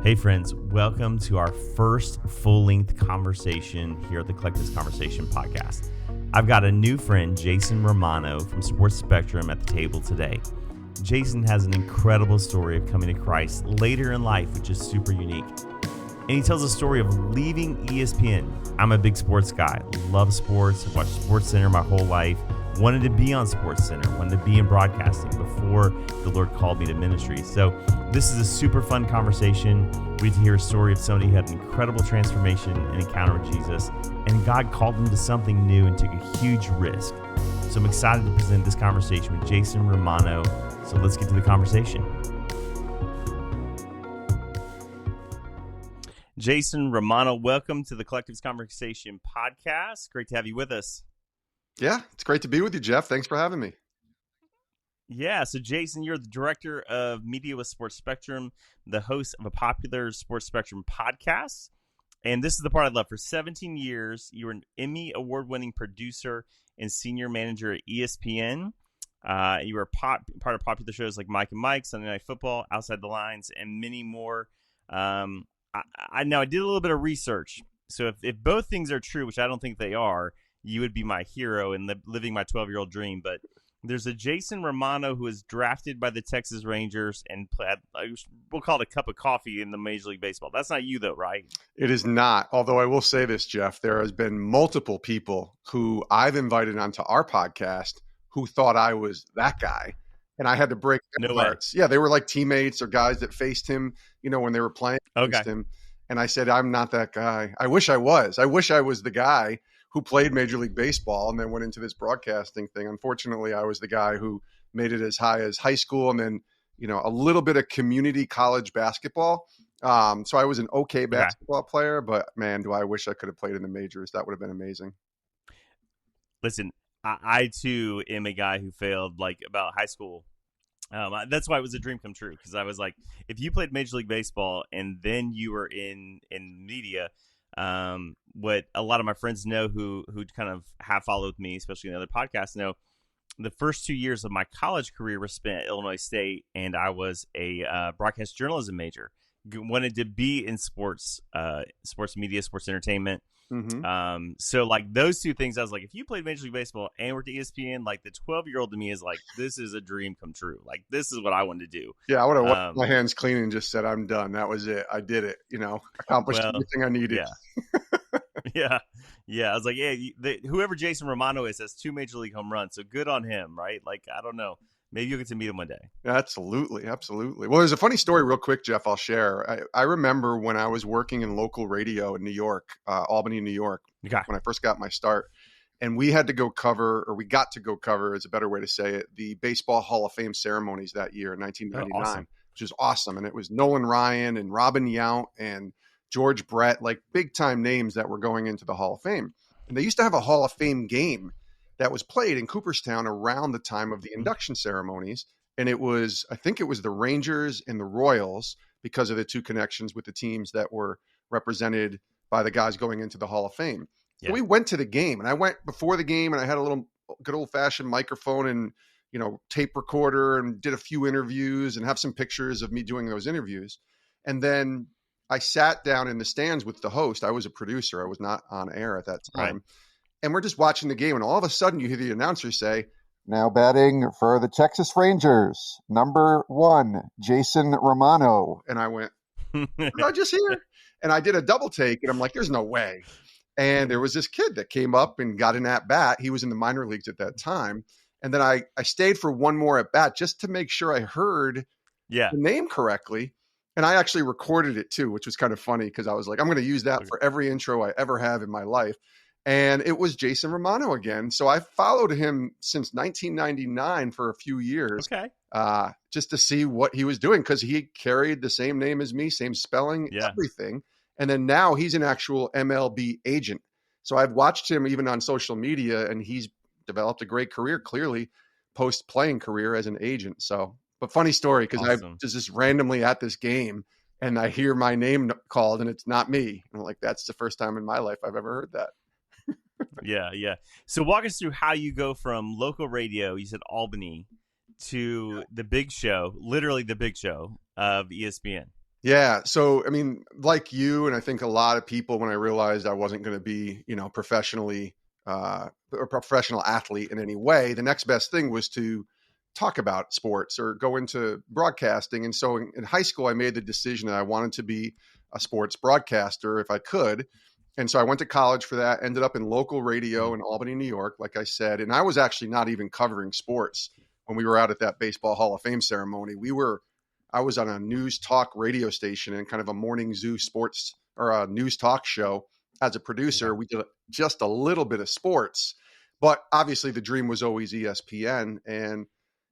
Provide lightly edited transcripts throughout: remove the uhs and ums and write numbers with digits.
Hey friends, welcome to our first full-length conversation here at the Collectives Conversation podcast. I've got a new friend, Jason Romano from Sports Spectrum at the table today. Jason has an incredible story of coming to Christ later in life, which is super unique. And he tells a story of leaving ESPN. I'm a big sports guy, love sports, watched Sports Center my whole life, wanted to be on Sports Center, wanted to be in broadcasting before the Lord called me to ministry. So this is a super fun conversation. We get to hear a story of somebody who had an incredible transformation and encounter with Jesus, and God called him to something new and took a huge risk. So I'm excited to present this conversation with Jason Romano. So let's get to the conversation. Jason Romano, welcome to the Collectives Conversation podcast. Great to have you with us. Yeah, it's great to be with you, Jeff. Thanks for having me. Yeah, so Jason, you're the director of media with Sports Spectrum, the host of a popular Sports Spectrum podcast. And this is the part I love. For 17 years, you were an Emmy award-winning producer and senior manager at ESPN. You were part of popular shows like Mike and Mike, Sunday Night Football, Outside the Lines, and many more. I did a little bit of research. So if both things are true, which I don't think they are, you would be my hero and living my 12-year-old dream. But there's a Jason Romano who was drafted by the Texas Rangers and played, we'll call it a cup of coffee in the Major League Baseball. That's not you, though, right? It is not. Although I will say this, Jeff, there has been multiple people who I've invited onto our podcast who thought I was that guy. And I had to break their hearts. Yeah, they were like teammates or guys that faced him, when they were playing against him. And I said, I'm not that guy. I wish I was. I wish I was the guy who played Major League Baseball and then went into this broadcasting thing. Unfortunately, I was the guy who made it as high as high school and then, a little bit of community college basketball. So I was an okay basketball player, but man, do I wish I could have played in the majors. That would have been amazing. Listen, I too am a guy who failed about high school. That's why it was a dream come true, because I was like, if you played Major League Baseball and then you were in media, what a lot of my friends know who kind of have followed me, especially in other podcasts, know the first 2 years of my college career were spent at Illinois State, and I was a broadcast journalism major. Wanted to be in sports media, sports entertainment. Mm-hmm. So those two things, I was like, if you played Major League Baseball and worked at ESPN, the 12-year-old to me is like, this is a dream come true. This is what I wanted to do. Yeah, I would have washed my hands clean and just said, I'm done. That was it. I did it. Accomplished everything I needed. Yeah. Yeah. I was like, whoever Jason Romano is has 2 Major League home runs. So good on him, right? I don't know. Maybe you'll get to meet him one day. Absolutely. Well, there's a funny story real quick, Jeff, I'll share. I remember when I was working in local radio in New York, Albany, New York, when I first got my start. And we got to go cover is a better way to say it, the Baseball Hall of Fame ceremonies that year in 1999, awesome. Which is awesome. And it was Nolan Ryan and Robin Yount and George Brett, big time names that were going into the Hall of Fame. And they used to have a Hall of Fame game that was played in Cooperstown around the time of the induction ceremonies. And I think it was the Rangers and the Royals, because of the 2 connections with the teams that were represented by the guys going into the Hall of Fame. Yeah. So we went to the game, and I went before the game, and I had a little good old fashioned microphone and, tape recorder, and did a few interviews and have some pictures of me doing those interviews. And then I sat down in the stands with the host. I was a producer. I was not on air at that time. Right. And we're just watching the game, and all of a sudden you hear the announcer say, "Now batting for the Texas Rangers, number 1, Jason Romano." And I went, "What did I just hear?" And I did a double take, and I'm like, there's no way. And there was this kid that came up and got an at-bat. He was in the minor leagues at that time. And then I stayed for one more at-bat just to make sure I heard the name correctly. And I actually recorded it too, which was kind of funny, because I was like, I'm going to use that for every intro I ever have in my life. And it was Jason Romano again. So I followed him since 1999 for a few years, just to see what he was doing, because he carried the same name as me, same spelling, everything. And then now he's an actual MLB agent. So I've watched him even on social media, and he's developed a great career, clearly post-playing career as an agent. So, but funny story, because I was just randomly at this game, and I hear my name called, and it's not me. And I'm like, that's the first time in my life I've ever heard that. Yeah. So walk us through how you go from local radio, you said Albany, to the big show, literally the big show of ESPN. Yeah. So, I mean, like you, and I think a lot of people, when I realized I wasn't going to be, professionally, a professional athlete in any way, the next best thing was to talk about sports or go into broadcasting. And so in high school, I made the decision that I wanted to be a sports broadcaster if I could. And so I went to college for that, ended up in local radio in Albany, New York, like I said. And I was actually not even covering sports when we were out at that Baseball Hall of Fame ceremony. I was on a news talk radio station and kind of a morning zoo sports or a news talk show as a producer. We did just a little bit of sports, but obviously the dream was always ESPN. And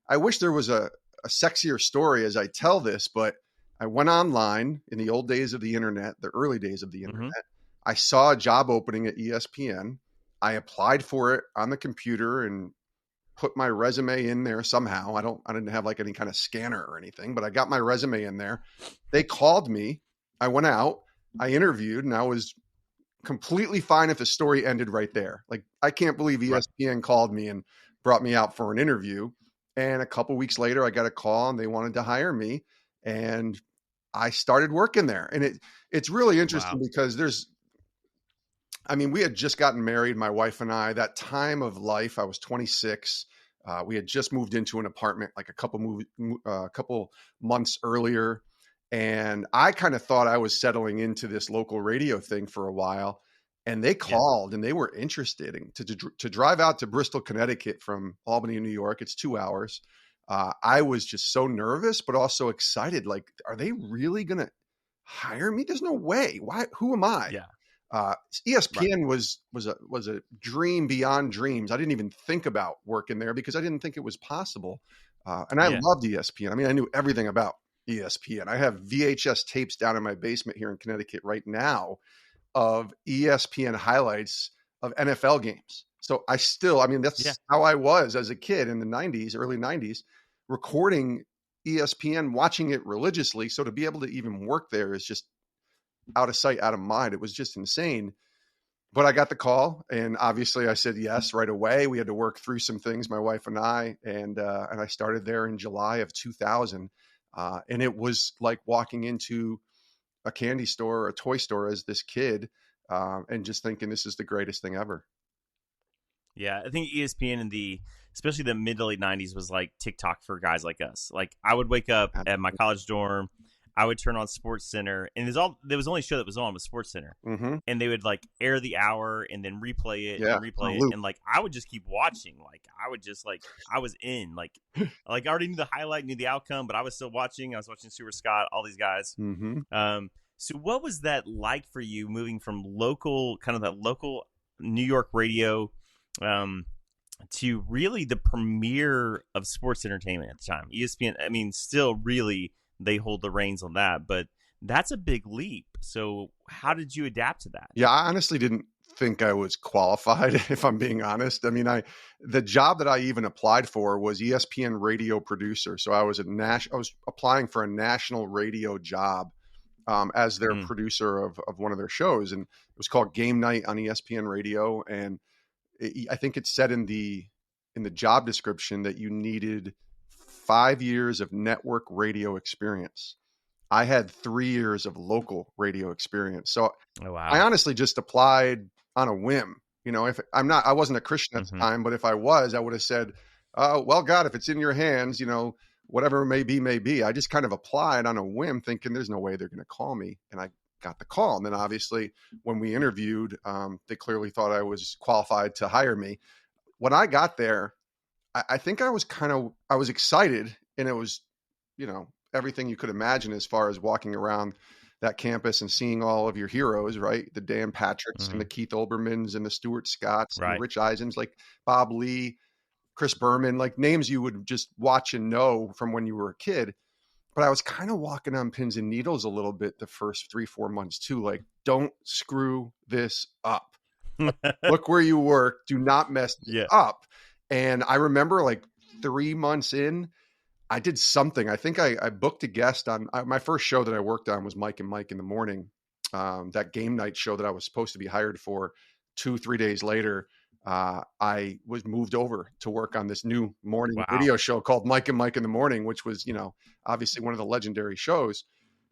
I wish there was a sexier story as I tell this, but I went online in the old days of the internet, the early days of the internet. I saw a job opening at ESPN. I applied for it on the computer and put my resume in there somehow. I didn't have like any kind of scanner or anything, but I got my resume in there. They called me. I went out, I interviewed, and I was completely fine if the story ended right there. Like, I can't believe ESPN called me and brought me out for an interview. And a couple weeks later, I got a call and they wanted to hire me. And I started working there. And it's really interesting because we had just gotten married, my wife and I. That time of life, I was 26. We had just moved into an apartment like a couple months earlier. And I kind of thought I was settling into this local radio thing for a while. And they called and they were interested to drive out to Bristol, Connecticut from Albany, New York. It's 2 hours. I was just so nervous, but also excited. Like, are they really going to hire me? There's no way. Why? Who am I? ESPN was a dream beyond dreams. I didn't even think about working there because I didn't think it was possible. And I loved ESPN. I mean, I knew everything about ESPN. I have VHS tapes down in my basement here in Connecticut right now of ESPN highlights of NFL games. So that's how I was as a kid in the 90s, early 90s, recording ESPN, watching it religiously. So to be able to even work there is just out of sight, out of mind. It was just insane. But I got the call, and obviously I said yes right away. We had to work through some things, my wife and I, and I started there in July of 2000. And it was like walking into a candy store or a toy store as this kid, and just thinking this is the greatest thing ever. Yeah, I think ESPN especially the mid to late 90s was like TikTok for guys like us. Like, I would wake up at my college dorm, I would turn on Sports Center, and there was only show that was on was Sports Center, and they would like air the hour and then replay it and replay it, and like I would just keep watching. Like, I would just I was in like I already knew the highlight, knew the outcome, but I was still watching. I was watching Stuart Scott, all these guys. So what was that like for you, moving from that local New York radio to really the premiere of sports entertainment at the time? ESPN, I mean, still really they hold the reins on that, but that's a big leap. So how did you adapt to that? Yeah, I honestly didn't think I was qualified, if I'm being honest. I mean, the job that I even applied for was ESPN radio producer. So I was applying for a national radio job as their producer of one of their shows, and it was called Game Night on ESPN Radio. And I think it said in the job description that you needed 5 years of network radio experience. I had 3 years of local radio experience. So I honestly just applied on a whim. I wasn't a Christian at the time, but if I was, I would have said, well, God, if it's in your hands, whatever may be. I just kind of applied on a whim thinking there's no way they're going to call me. And I got the call. And then obviously when we interviewed, they clearly thought I was qualified to hire me. When I got there, I think I was excited, and it was, everything you could imagine as far as walking around that campus and seeing all of your heroes, right? The Dan Patricks and the Keith Olbermans and the Stuart Scotts and the Rich Eisens, like Bob Lee, Chris Berman, like names you would just watch and know from when you were a kid. But I was kind of walking on pins and needles a little bit the first 3-4 months too. Like, don't screw this up. Look where you work. Do not mess it up. And I remember like 3 months in, I did something. I think I booked a guest on my first show that I worked on was Mike and Mike in the Morning. That Game Night show that I was supposed to be hired for. 2-3 days later, I was moved over to work on this new morning video show called Mike and Mike in the Morning, which was, obviously one of the legendary shows.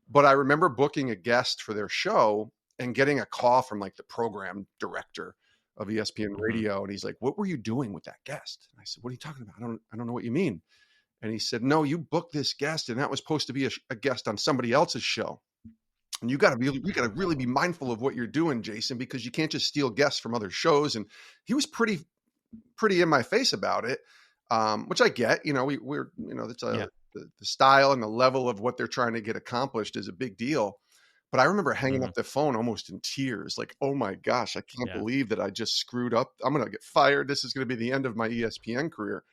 But I remember booking a guest for their show and getting a call from like the program director of ESPN radio. And he's like, "What were you doing with that guest?" And I said, "What are you talking about? I don't know what you mean." And he said, "No, you booked this guest and that was supposed to be a guest on somebody else's you got to really be mindful of what you're doing, Jason, because you can't just steal guests from other shows." And he was pretty in my face about it, which I get. We're that's the style and the level of what they're trying to get accomplished is a big deal. But I remember hanging up the phone almost in tears, like, "Oh my gosh, I can't believe that I just screwed up. I'm going to get fired. This is going to be the end of my ESPN career."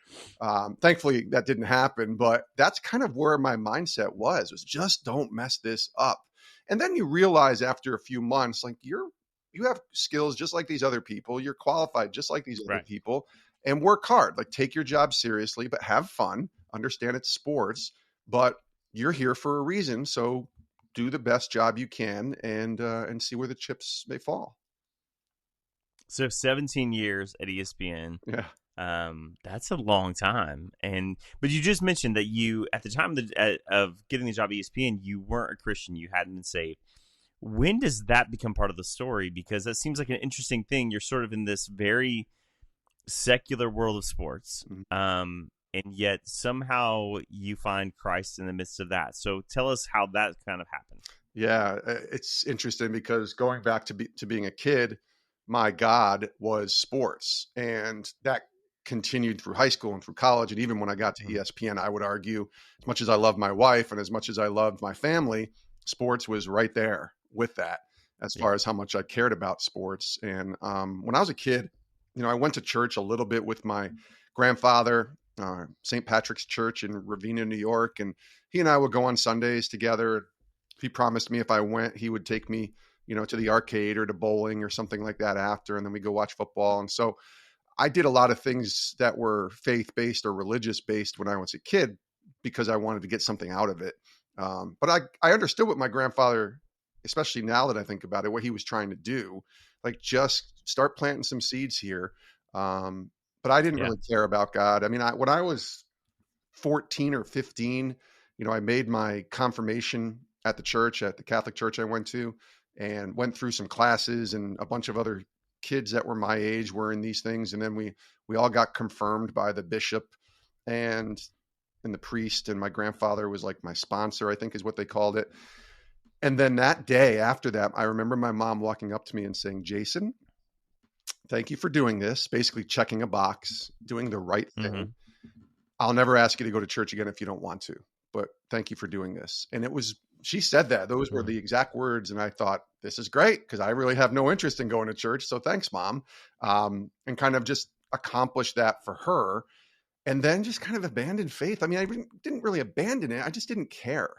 Thankfully, that didn't happen, but that's kind of where my mindset was just don't mess this up. And then you realize after a few months, like you have skills just like these other people. You're qualified just like these other people, and work hard. Like take your job seriously, but have fun. Understand it's sports, but you're here for a reason. So do the best job you can and see where the chips may fall. So 17 years at ESPN. Yeah. That's a long time. But you just mentioned that you, at the time of getting the job at ESPN, you weren't a Christian. You hadn't been saved. When does that become part of the story? Because that seems like an interesting thing. You're sort of in this very secular world of sports. And yet somehow you find Christ in the midst of that. So tell us how that kind of happened. Yeah, it's interesting because going back to being a kid, my God was sports. And that continued through high school and through college. And even when I got to ESPN, I would argue, as much as I loved my wife and as much as I loved my family, sports was right there with that as far as how much I cared about sports. And when I was a kid, I went to church a little bit with my grandfather, St. Patrick's Church in Ravenna, New York. And he and I would go on Sundays together. He promised me if I went, he would take me, to the arcade or to bowling or something like that after. And then we go watch football. And so I did a lot of things that were faith-based or religious-based when I was a kid because I wanted to get something out of it. But I understood what my grandfather, especially now that I think about it, what he was trying to do, like just start planting some seeds here. But I didn't really care about God. I mean, when I was 14 or 15, I made my confirmation at the church, at the Catholic church I went to, and went through some classes, and a bunch of other kids that were my age were in these things. And then we all got confirmed by the bishop and the priest. And my grandfather was like my sponsor, I think is what they called it. And then that day after that, I remember my mom walking up to me and saying, "Jason, thank you for doing this," basically checking a box, doing the right thing. "I'll never ask you to go to church again if you don't want to, but thank you for doing this." And she said that. Those were the exact words. And I thought, this is great because I really have no interest in going to church. So thanks, Mom. And kind of just accomplished that for her. And then just kind of abandoned faith. I mean, I didn't really abandon it. I just didn't care.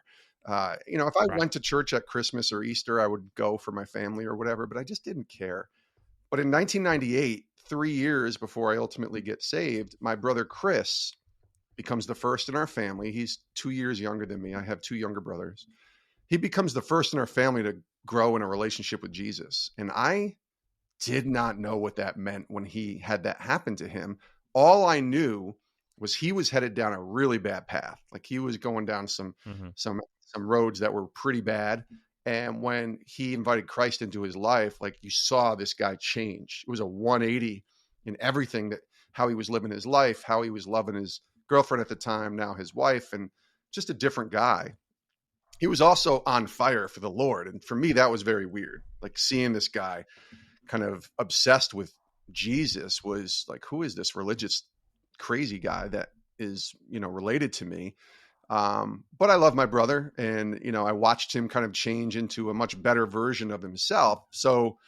If I went to church at Christmas or Easter, I would go for my family or whatever, but I just didn't care. But in 1998, 3 years before I ultimately get saved, my brother Chris becomes the first in our family. He's 2 years younger than me. I have 2 younger brothers. He becomes the first in our family to grow in a relationship with Jesus. And I did not know what that meant when he had that happen to him. All I knew was he was headed down a really bad path. Like he was going down some roads that were pretty bad. And when he invited Christ into his life, like you saw this guy change. It was a 180 in everything, that how he was living his life, how he was loving his girlfriend at the time, now his wife, and just a different guy. He was also on fire for the Lord. And for me, that was very weird. Like seeing this guy kind of obsessed with Jesus was like, who is this religious crazy guy that is, related to me? But I love my brother, and, I watched him kind of change into a much better version of himself. So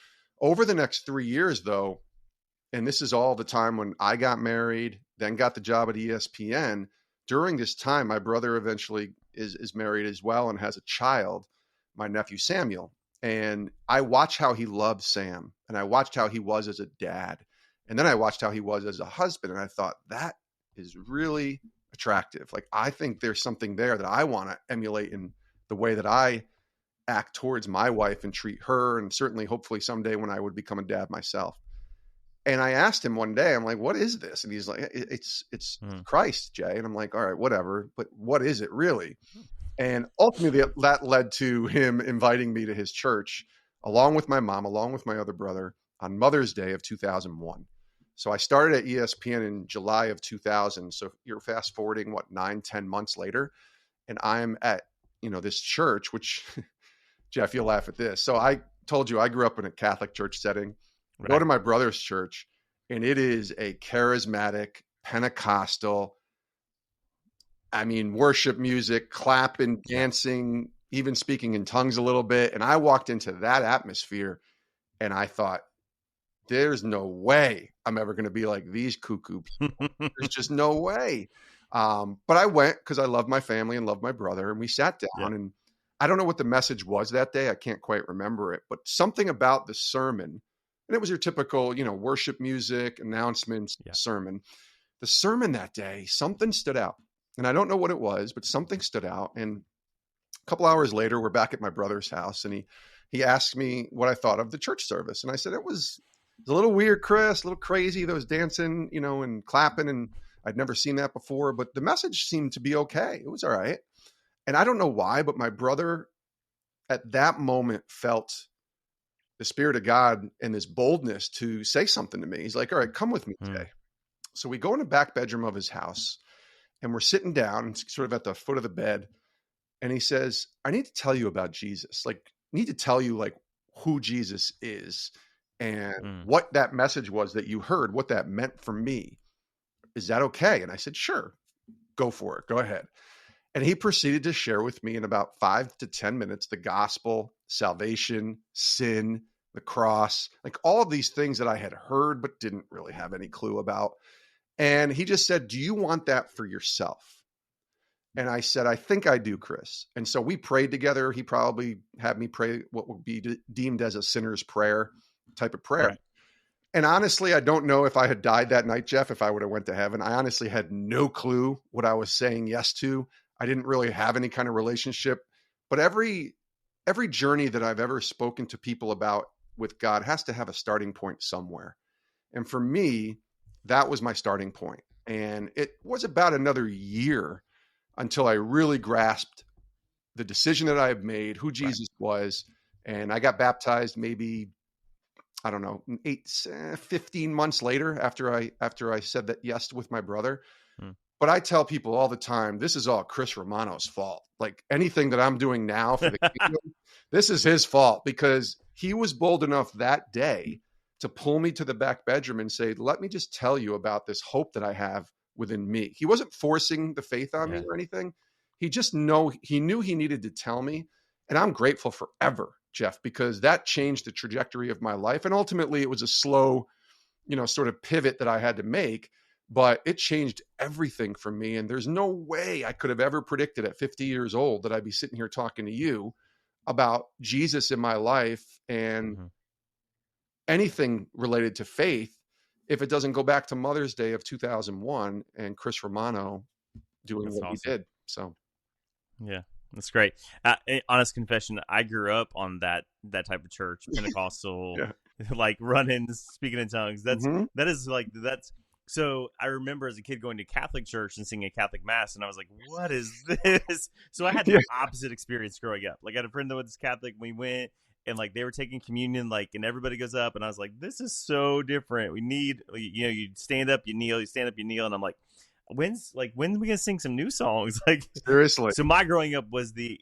over the next 3 years though, and this is all the time when I got married, then got the job at ESPN. During this time, my brother eventually is married as well and has a child, my nephew Samuel. And I watched how he loved Sam, and I watched how he was as a dad. And then I watched how he was as a husband. And I thought, that is really attractive. Like, I think there's something there that I want to emulate in the way that I act towards my wife and treat her. And certainly, hopefully someday when I would become a dad myself. And I asked him one day, I'm like, what is this? And he's like, it's Christ, Jay. And I'm like, all right, whatever. But what is it really? And ultimately that led to him inviting me to his church, along with my mom, along with my other brother, on Mother's Day of 2001. So I started at ESPN in July of 2000. So you're fast forwarding, 9-10 months later, and I'm at, this church, which Jeff, you'll laugh at this. So I told you I grew up in a Catholic church setting. Right. Go to my brother's church, and it is a charismatic, Pentecostal, worship music, clapping, dancing, even speaking in tongues a little bit. And I walked into that atmosphere and I thought, there's no way I'm ever going to be like these cuckoo people. There's just no way. But I went because I love my family and love my brother. And we sat down and I don't know what the message was that day. I can't quite remember it, but something about the sermon, and it was your typical, worship music, announcements, sermon. The sermon that day, something stood out. And I don't know what it was, but something stood out. And a couple hours later, we're back at my brother's house, and he asked me what I thought of the church service. And I said, it was a little weird, Chris, a little crazy. There was dancing, and clapping, and I'd never seen that before. But the message seemed to be okay. It was all right. And I don't know why, but my brother at that moment felt the Spirit of God and this boldness to say something to me. He's like, all right, come with me today. So we go in the back bedroom of his house, and we're sitting down sort of at the foot of the bed. And he says, I need to tell you about Jesus. I need to tell you who Jesus is and what that message was that you heard, what that meant for me. Is that okay? And I said, sure, go for it. Go ahead. And he proceeded to share with me in about 5 to 10 minutes, the gospel, salvation, sin, the cross, all of these things that I had heard, but didn't really have any clue about. And he just said, do you want that for yourself? And I said, I think I do, Chris. And so we prayed together. He probably had me pray what would be deemed as a sinner's prayer type of prayer. Right. And honestly, I don't know if I had died that night, Jeff, if I would have went to heaven. I honestly had no clue what I was saying yes to. I didn't really have any kind of relationship. But every journey that I've ever spoken to people about with God has to have a starting point somewhere. And for me, that was my starting point. And it was about another year until I really grasped the decision that I had made, who Jesus was. And I got baptized maybe, 15 months later after I said that yes with my brother. But I tell people all the time, this is all Chris Romano's fault. Anything that I'm doing now for the kingdom, this is his fault, because he was bold enough that day to pull me to the back bedroom and say, let me just tell you about this hope that I have within me. He wasn't forcing the faith on me or anything. He knew he needed to tell me. And I'm grateful forever, Jeff, because that changed the trajectory of my life. And ultimately it was a slow, sort of pivot that I had to make, but it changed everything for me. And there's no way I could have ever predicted at 50 years old that I'd be sitting here talking to you about Jesus in my life and anything related to faith if it doesn't go back to Mother's Day of 2001 and Chris Romano doing what he did. So, yeah, that's great. Honest confession, I grew up on that type of church, Pentecostal, running, speaking in tongues. That's so I remember as a kid going to Catholic church and singing a Catholic mass, and I was like, what is this? So I had the opposite experience growing up. I had a friend that was Catholic. We went, and they were taking communion, and everybody goes up, and I was like, this is so different. We need, you stand up, you kneel, you stand up, you kneel. And I'm like, when's we gonna sing some new songs? Seriously. So my growing up was the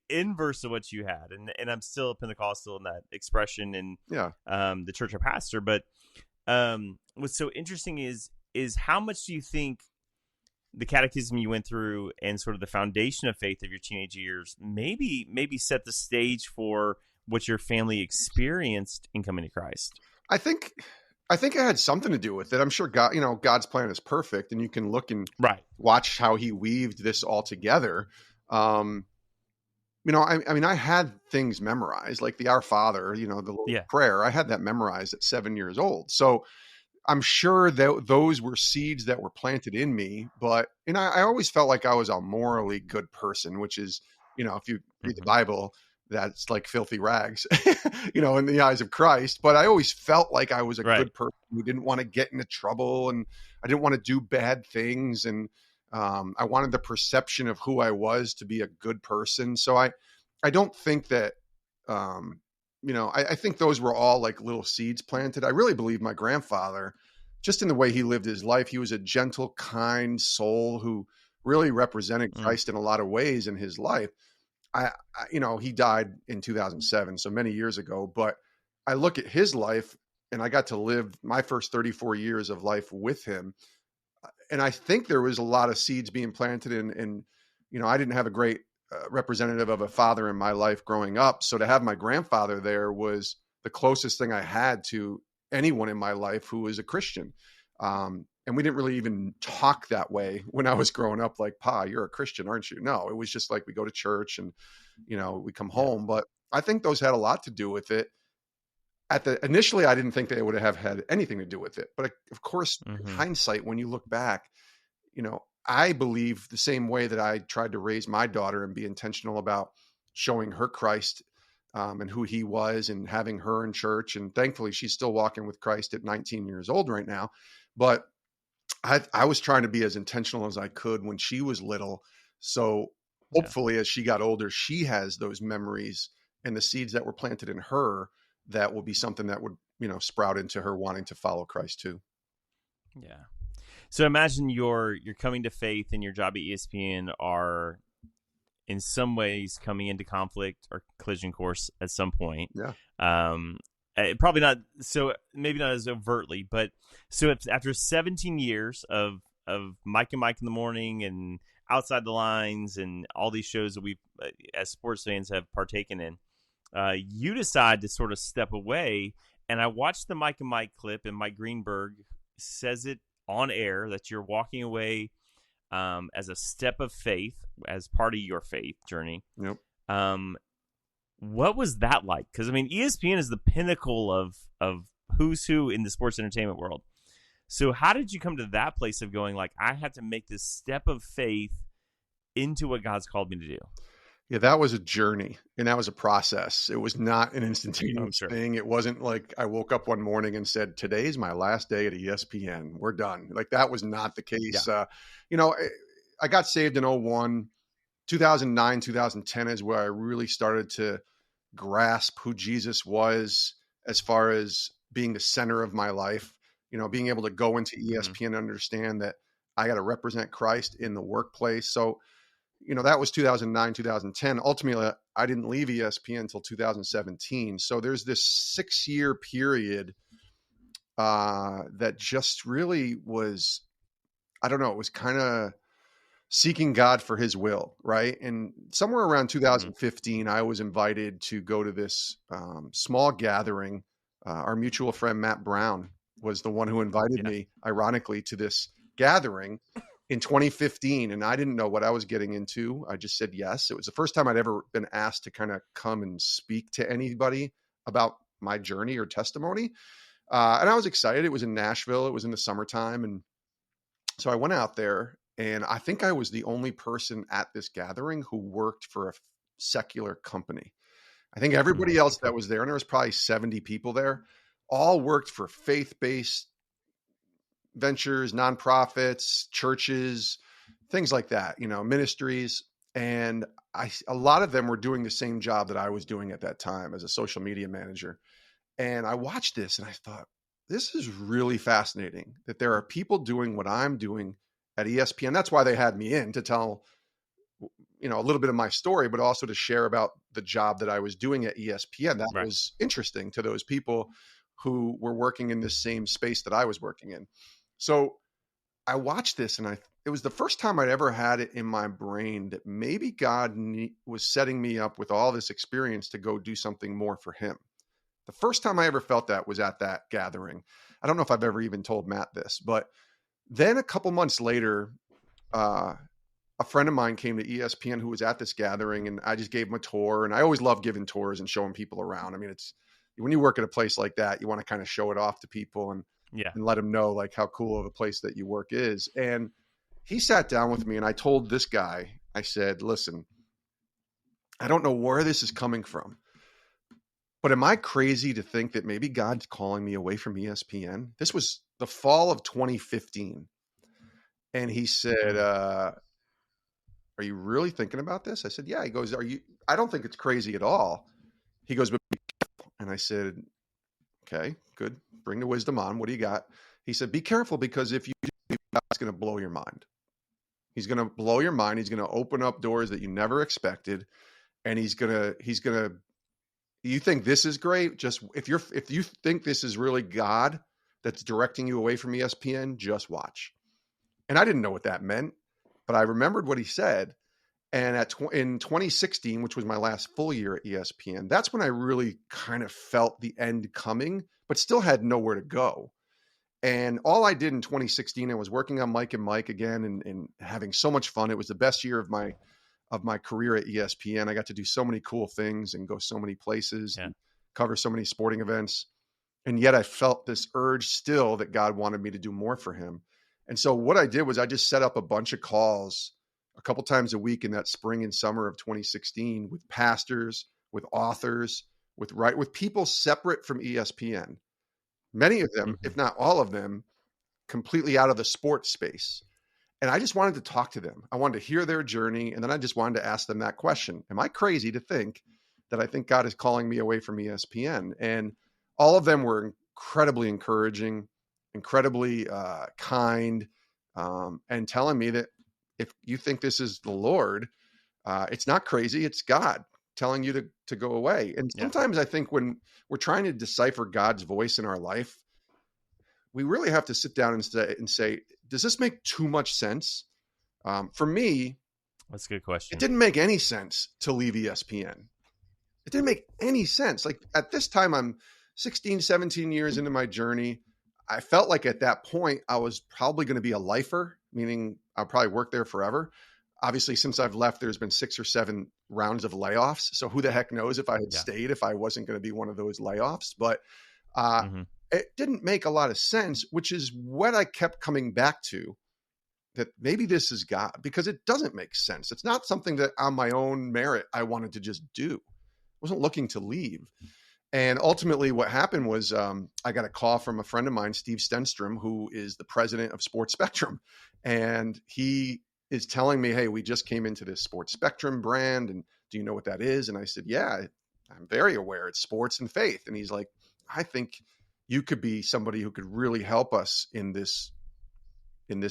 inverse of what you had. And I'm still Pentecostal in that expression and the church I pastor. But what's so interesting is how much do you think the catechism you went through and sort of the foundation of faith of your teenage years maybe set the stage for what your family experienced in coming to Christ? I think it had something to do with it. I'm sure God, God's plan is perfect, and you can look and watch how he weaved this all together. I had things memorized, like the Our Father, the little prayer. I had that memorized at 7 years old. So I'm sure that those were seeds that were planted in me, but, I always felt like I was a morally good person, which is, if you read the Bible, that's like filthy rags, in the eyes of Christ. But I always felt like I was a good person who didn't want to get into trouble, and I didn't want to do bad things. And I wanted the perception of who I was to be a good person. So I don't think that, I think those were all like little seeds planted. I really believe my grandfather, just in the way he lived his life, he was a gentle, kind soul who really represented Christ in a lot of ways in his life. He died in 2007, so many years ago, but I look at his life and I got to live my first 34 years of life with him. And I think there was a lot of seeds being planted and I didn't have a great representative of a father in my life growing up. So to have my grandfather there was the closest thing I had to anyone in my life who was a Christian. And we didn't really even talk that way when I was growing up, like, Pa, you're a Christian, aren't you? No, it was just like we go to church and, we come home. But I think those had a lot to do with it. Initially, I didn't think they would have had anything to do with it. But of course, in hindsight, when you look back, I believe the same way that I tried to raise my daughter and be intentional about showing her Christ and who he was and having her in church. And thankfully, she's still walking with Christ at 19 years old right now. But I was trying to be as intentional as I could when she was little. So hopefully, as she got older, she has those memories and the seeds that were planted in her that will be something that would, sprout into her wanting to follow Christ too. Yeah. So imagine you're coming to faith and your job at ESPN are in some ways coming into conflict or collision course at some point. Yeah. Probably not. So maybe not as overtly, but so if, after 17 years of Mike and Mike in the morning and Outside the Lines and all these shows that we as sports fans have partaken in, you decide to sort of step away. And I watched the Mike and Mike clip, and Mike Greenberg says it on air that you're walking away as a step of faith, as part of your faith journey. Yep. What was that like? Because ESPN is the pinnacle of who's who in the sports entertainment world. So how did you come to that place of going like, I have to make this step of faith into what God's called me to do? Yeah, that was a journey and that was a process. It was not an instantaneous thing. It wasn't like I woke up one morning and said, today's my last day at ESPN. We're done. Like that was not the case. Yeah. I got saved in 2001, 2009, 2010 is where I really started to grasp who Jesus was as far as being the center of my life, being able to go into ESPN and understand that I got to represent Christ in the workplace. So, that was 2009, 2010. Ultimately, I didn't leave ESPN until 2017. So there's this 6-year period that just really was, I don't know, it was kind of seeking God for his will, right? And somewhere around 2015, I was invited to go to this small gathering. Our mutual friend, Matt Brown, was the one who invited me, ironically, to this gathering in 2015. And I didn't know what I was getting into. I just said yes. It was the first time I'd ever been asked to kind of come and speak to anybody about my journey or testimony. And I was excited. It was in Nashville. It was in the summertime. And so I went out there, and I think I was the only person at this gathering who worked for a secular company. I think everybody else that was there, and there was probably 70 people there, all worked for faith-based ventures, nonprofits, churches, things like that, ministries. And a lot of them were doing the same job that I was doing at that time as a social media manager. And I watched this and I thought, this is really fascinating that there are people doing what I'm doing at ESPN. That's why they had me in, to tell, a little bit of my story, but also to share about the job that I was doing at ESPN. That was interesting to those people who were working in this same space that I was working in. So I watched this and it was the first time I'd ever had it in my brain that maybe God was setting me up with all this experience to go do something more for him. The first time I ever felt that was at that gathering. I don't know if I've ever even told Matt this, but then a couple months later, a friend of mine came to ESPN who was at this gathering, and I just gave him a tour. And I always love giving tours and showing people around. It's when you work at a place like that, you want to kind of show it off to people and let them know like how cool of a place that you work is. And he sat down with me and I told this guy, I said, listen, I don't know where this is coming from, but am I crazy to think that maybe God's calling me away from ESPN? This was the fall of 2015. And he said, are you really thinking about this? I said, yeah. He goes, I don't think it's crazy at all. He goes, but be careful. And I said, okay, good. Bring the wisdom on. What do you got? He said, be careful, because if you do, God's going to blow your mind. He's going to blow your mind. He's going to open up doors that you never expected. And he's going to, you think this is great? Just if you think this is really God that's directing you away from ESPN, just watch. And I didn't know what that meant, but I remembered what he said. And in 2016, which was my last full year at ESPN, that's when I really kind of felt the end coming, but still had nowhere to go. And all I did in 2016, I was working on Mike and Mike again and having so much fun. It was the best year of my career at ESPN. I got to do so many cool things and go so many places and cover so many sporting events. And yet I felt this urge still that God wanted me to do more for him. And so what I did was I just set up a bunch of calls a couple times a week in that spring and summer of 2016 with pastors, with authors, with people separate from ESPN. Many of them, if not all of them, completely out of the sports space. And I just wanted to talk to them. I wanted to hear their journey. And then I just wanted to ask them that question. Am I crazy to think that I think God is calling me away from ESPN? And all of them were incredibly encouraging, incredibly kind, and telling me that if you think this is the Lord, it's not crazy. It's God telling you to go away. And sometimes I think when we're trying to decipher God's voice in our life, we really have to sit down and say, does this make too much sense? For me, that's a good question. It didn't make any sense to leave ESPN. It didn't make any sense. Like at this time, I'm 16, 17 years into my journey. I felt like at that point, I was probably going to be a lifer, meaning I'll probably work there forever. Obviously, since I've left, there's been 6 or 7 rounds of layoffs. So who the heck knows if I had stayed, if I wasn't going to be one of those layoffs. But it didn't make a lot of sense, which is what I kept coming back to, that maybe this is God, because it doesn't make sense. It's not something that on my own merit I wanted to just do. I wasn't looking to leave. And ultimately what happened was I got a call from a friend of mine, Steve Stenstrom, who is the president of Sports Spectrum. And he is telling me, hey, we just came into this Sports Spectrum brand. And do you know what that is? And I said, yeah, I'm very aware. It's sports and faith. And he's like, I think you could be somebody who could really help us in this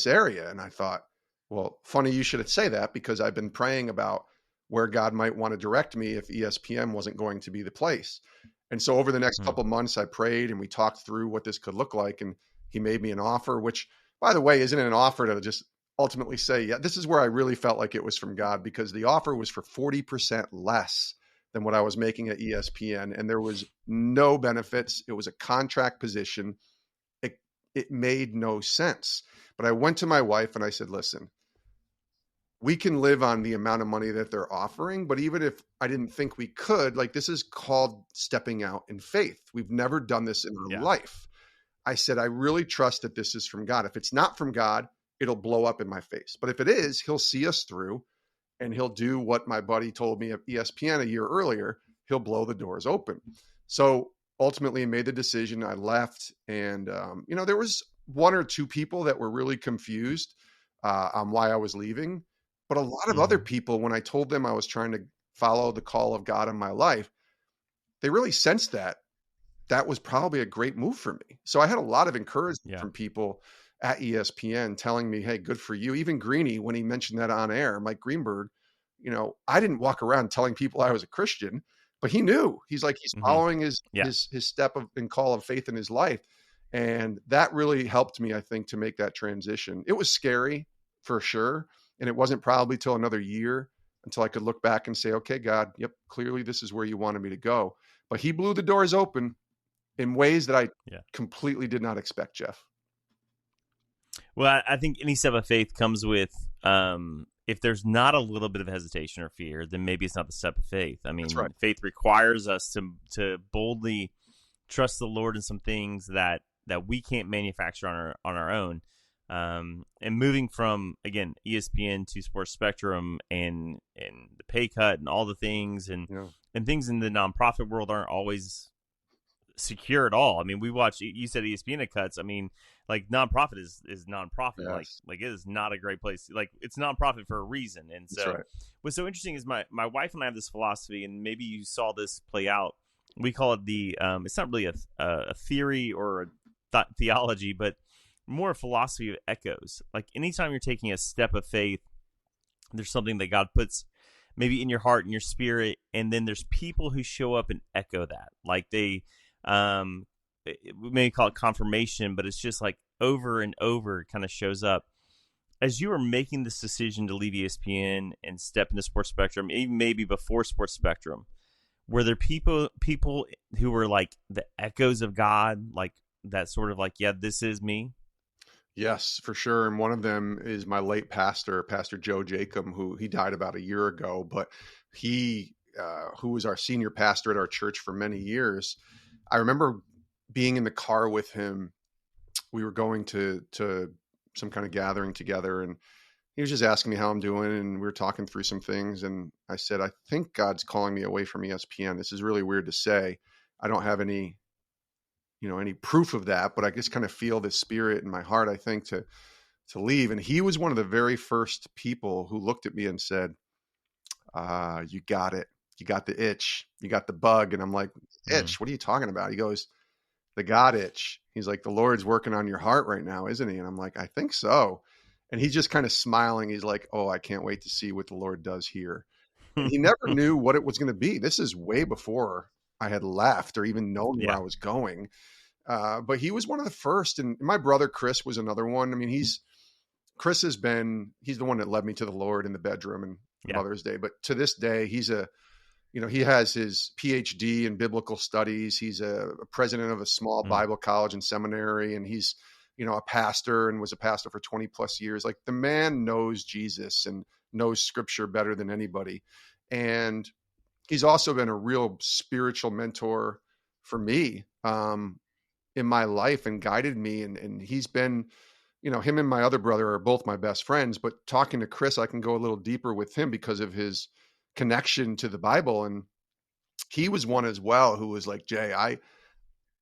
area. And I thought, well, funny you should say that, because I've been praying about where God might want to direct me if ESPN wasn't going to be the place. And so over the next couple of months, I prayed and we talked through what this could look like. And he made me an offer, which, by the way, isn't an offer to just ultimately say, yeah, this is where I really felt like it was from God, because the offer was for 40% less than what I was making at ESPN. And there was no benefits. It was a contract position. It made no sense. But I went to my wife and I said, listen, we can live on the amount of money that they're offering. But even if I didn't think we could, like, this is called stepping out in faith. We've never done this in our life. I said, I really trust that this is from God. If it's not from God, it'll blow up in my face. But if it is, he'll see us through and he'll do what my buddy told me at ESPN a year earlier. He'll blow the doors open. So ultimately I made the decision. I left, and, there was 1 or 2 people that were really confused on why I was leaving. But a lot of other people, when I told them I was trying to follow the call of God in my life, they really sensed that was probably a great move for me. So I had a lot of encouragement from people at ESPN telling me, hey, good for you. Even Greeny, when he mentioned that on air, Mike Greenberg, I didn't walk around telling people I was a Christian, but he knew. He's like, he's following his step and call of faith in his life. And that really helped me, I think, to make that transition. It was scary for sure. And it wasn't probably till another year until I could look back and say, okay, God, yep, clearly this is where you wanted me to go. But he blew the doors open in ways that I completely did not expect, Jeff. Well, I think any step of faith comes with, if there's not a little bit of hesitation or fear, then maybe it's not the step of faith. I mean, faith requires us to boldly trust the Lord in some things that we can't manufacture on our own. And moving from, again, ESPN to Sports Spectrum and the pay cut and all the things and things in the nonprofit world aren't always secure at all. I mean, we watch. You said ESPN cuts. I mean, like nonprofit is nonprofit. Yes. Like it is not a great place. Like it's nonprofit for a reason. And That's so right. what's so interesting is my wife and I have this philosophy, and maybe you saw this play out. We call it the it's not really a theory or a theology, but more a philosophy of echoes. Like anytime you're taking a step of faith, there's something that God puts maybe in your heart and your spirit, and then there's people who show up and echo that. Like they we may call it confirmation, but it's just like over and over kind of shows up. As you were making this decision to leave ESPN and step into Sports Spectrum, even maybe before Sports Spectrum, were there people who were like the echoes of God, like that sort of like, yeah, this is me? Yes, for sure. And one of them is my late pastor, Pastor Joe Jacob, who he died about a year ago, but he, who was our senior pastor at our church for many years. I remember being in the car with him. We were going to some kind of gathering together, and he was just asking me how I'm doing, and we were talking through some things. And I said, I think God's calling me away from ESPN. This is really weird to say. I don't have any proof of that, but I just kind of feel this spirit in my heart, I think, to leave. And he was one of the very first people who looked at me and said, you got it. You got the itch. You got the bug. And I'm like, itch? What are you talking about? He goes, the God itch. He's like, the Lord's working on your heart right now, isn't he? And I'm like, I think so. And he's just kind of smiling. He's like, oh, I can't wait to see what the Lord does here. And he never knew what it was going to be. This is way before I had left or even known where Yeah. I was going. But he was one of the first. And my brother, Chris, was another one. I mean, he's the one that led me to the Lord in the bedroom and Mother's Day. But to this day, he has his PhD in biblical studies. He's a president of a small Bible college and seminary. And he's, a pastor and was a pastor for 20 plus years. Like the man knows Jesus and knows scripture better than anybody. And he's also been a real spiritual mentor for me in my life and guided me. And he's been, him and my other brother are both my best friends, but talking to Chris, I can go a little deeper with him because of his connection to the Bible. And he was one as well who was like, Jay,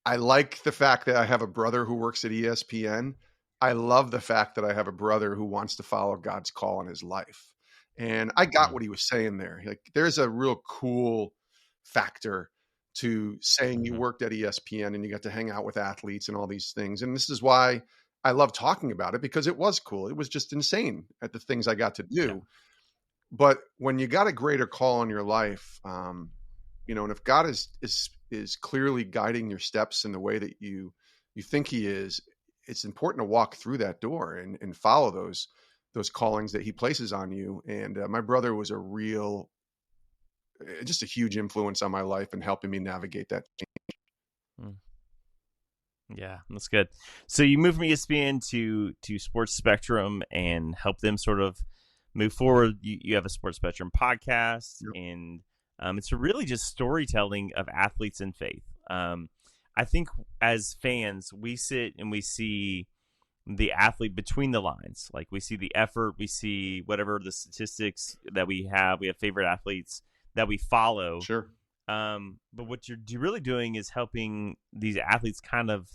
I like the fact that I have a brother who works at ESPN. I love the fact that I have a brother who wants to follow God's call in his life. And I got what he was saying there. Like, there's a real cool factor to saying you worked at ESPN and you got to hang out with athletes and all these things. And this is why I love talking about it, because it was cool. It was just insane at the things I got to do. Yeah. But when you got a greater call in your life, and if God is clearly guiding your steps in the way that you think he is, it's important to walk through that door and follow those callings that he places on you. And my brother was just a huge influence on my life and helping me navigate that change. Yeah, that's good. So you moved from ESPN to Sports Spectrum and help them sort of move forward. You have a Sports Spectrum podcast, and it's really just storytelling of athletes in faith. I think as fans, we sit and we see the athlete between the lines. Like we see the effort, we see whatever the statistics that we have. We have favorite athletes that we follow. Sure. But what you're really doing is helping these athletes kind of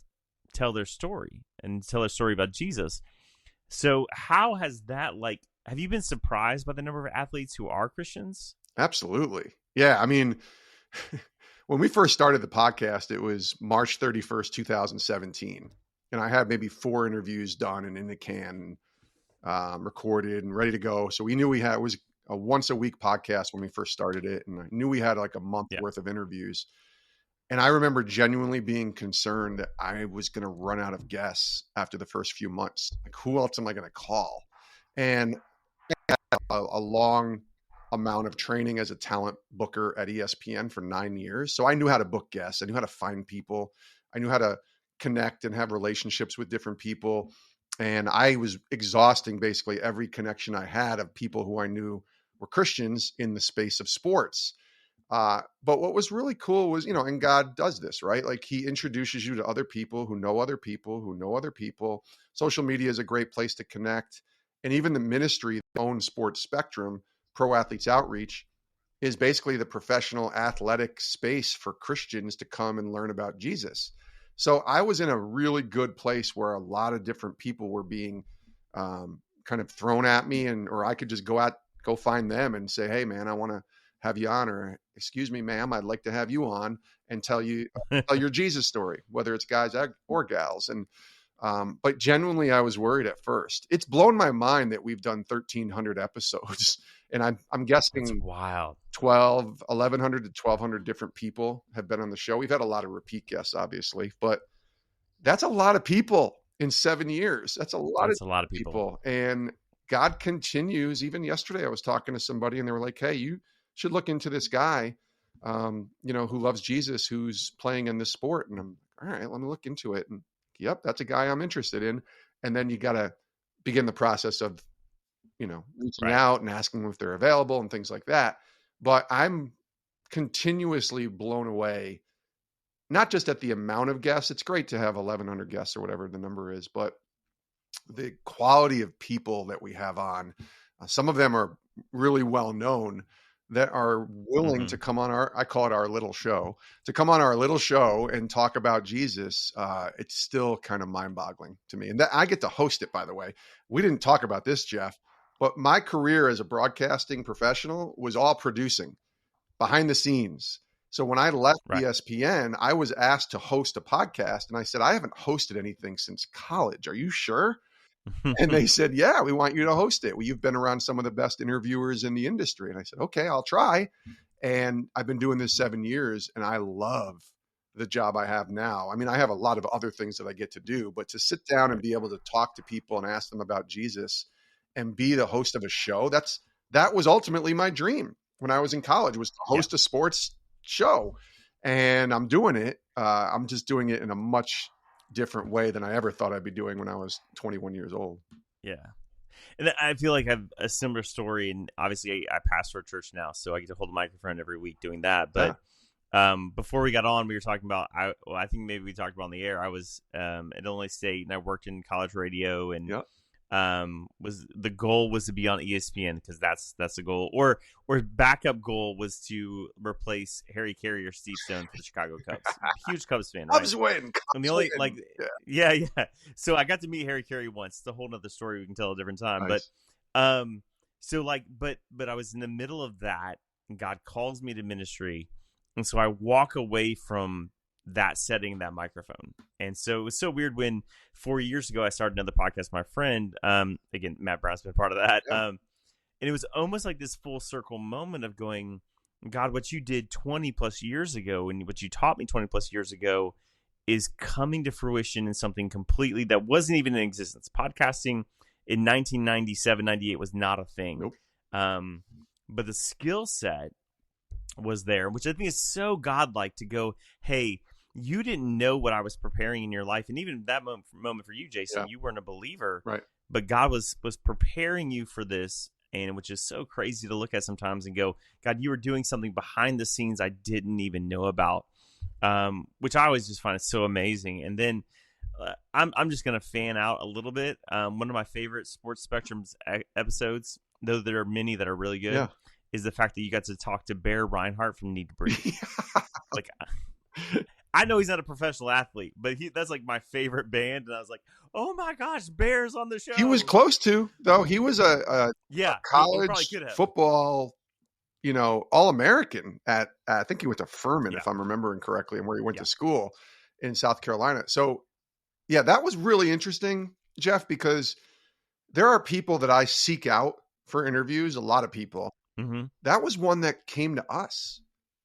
tell their story about Jesus. So how has that, have you been surprised by the number of athletes who are Christians? Absolutely. Yeah. I mean, when we first started the podcast, it was March 31st, 2017. And I had maybe 4 interviews done and in the can, recorded and ready to go. So we knew it was a once a week podcast when we first started it. And I knew we had like a month worth of interviews. And I remember genuinely being concerned that I was going to run out of guests after the first few months. Like, who else am I going to call? And I had a long amount of training as a talent booker at ESPN for 9 years. So I knew how to book guests. I knew how to find people. I knew how to connect and have relationships with different people. And I was exhausting basically every connection I had of people who I knew were Christians in the space of sports. But what was really cool was, and God does this, right? Like he introduces you to other people who know other people who know other people. Social media is a great place to connect. And even the ministry that owns Sports Spectrum, Pro Athletes Outreach, is basically the professional athletic space for Christians to come and learn about Jesus. So I was in a really good place where a lot of different people were being kind of thrown at me, or I could just go find them and say, hey man, I want to have you on, or excuse me, ma'am, I'd like to have you on and tell your Jesus story, whether it's guys or gals. And, but genuinely I was worried at first. It's blown my mind that we've done 1,300 episodes and I'm guessing That's wild. 1,100 to 1,200 different people have been on the show. We've had a lot of repeat guests, obviously, but that's a lot of people in 7 years. That's a lot of people. And God continues. Even yesterday, I was talking to somebody and they were like, hey, you should look into this guy, who loves Jesus, who's playing in this sport. And I'm, all right, let me look into it. And yep, that's a guy I'm interested in. And then you got to begin the process of, reaching out and asking them if they're available and things like that. But I'm continuously blown away, not just at the amount of guests. It's great to have 1,100 guests or whatever the number is, but the quality of people that we have on. Some of them are really well known that are willing to come on I call it our little show, to come on our little show and talk about Jesus. It's still kind of mind boggling to me. And that I get to host it, by the way. We didn't talk about this, Jeff, but my career as a broadcasting professional was all producing behind the scenes. So when I left ESPN, I was asked to host a podcast. And I said, I haven't hosted anything since college. Are you sure? And they said, yeah, we want you to host it. Well, you've been around some of the best interviewers in the industry. And I said, okay, I'll try. And I've been doing this 7 years and I love the job I have now. I mean, I have a lot of other things that I get to do, but to sit down and be able to talk to people and ask them about Jesus and be the host of a show, that was ultimately my dream when I was in college, was to host a sports show. And I'm doing it. I'm just doing it in a much different way than I ever thought I'd be doing when I was 21 years old. Yeah. And I feel like I have a similar story. And obviously I pastor a church now, so I get to hold a microphone every week doing that. But before we got on, we were talking about, I think maybe we talked about on the air, I was at Illinois State and I worked in college radio, and the goal was to be on ESPN because that's the goal, or backup goal was to replace Harry Carey or Steve Stone for the Chicago Cubs. Huge Cubs fan, right? Cubs win. And the only yeah. So I got to meet Harry Carey once. It's a whole nother story we can tell a different time. Nice. But I was in the middle of that, and God calls me to ministry, and so I walk away from that setting, that microphone. And so it was so weird when 4 years ago I started another podcast with my friend, again, Matt Brown's been part of that. And it was almost like this full circle moment of going, God, what you did 20 plus years ago and what you taught me 20 plus years ago is coming to fruition in something completely that wasn't even in existence. Podcasting in 1997, 98 was not a thing. Nope. But the skill set was there, which I think is so godlike, to go, hey, you didn't know what I was preparing in your life. And even that moment for you, Jason, you weren't a believer, right? But God was preparing you for this. And which is so crazy to look at sometimes and go, God, you were doing something behind the scenes I didn't even know about, which I always just find it so amazing. And then I'm just going to fan out a little bit. One of my favorite Sports Spectrum's episodes, though there are many that are really good, is the fact that you got to talk to Bear Reinhardt from Need to Breathe. Like, I know he's not a professional athlete, but that's like my favorite band. And I was like, oh my gosh, Bear's on the show. He was close to, though. He was a college football, All-American at, I think he went to Furman, if I'm remembering correctly, and where he went to school in South Carolina. So yeah, that was really interesting, Jeff, because there are people that I seek out for interviews, a lot of people. Mm-hmm. That was one that came to us.